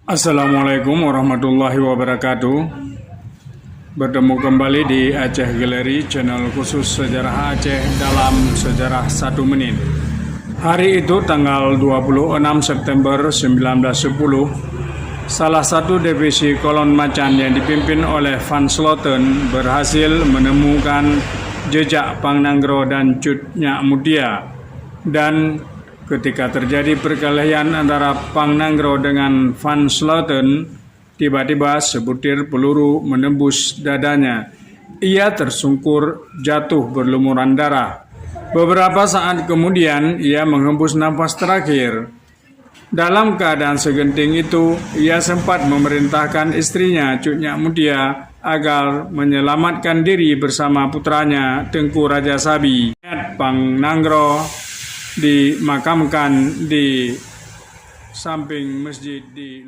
Assalamualaikum warahmatullahi wabarakatuh. Bertemu kembali di Aceh Gallery, channel khusus sejarah Aceh dalam sejarah 1 menit. Hari itu tanggal 26 September 1910, salah satu divisi kolon macan yang dipimpin oleh Van Sloten berhasil menemukan jejak Pang Nanggro dan Cut Nyak Mutia. Dan ketika terjadi perkelahian antara Pang Nanggro dengan Van Sloten, tiba-tiba sebutir peluru menembus dadanya. Ia tersungkur jatuh berlumuran darah. Beberapa saat kemudian ia menghembus nafas terakhir. Dalam keadaan segenting itu, ia sempat memerintahkan istrinya Cut Nyak Mutia agar menyelamatkan diri bersama putranya Tengku Raja Sabi. Pang Nanggro dimakamkan di samping masjid di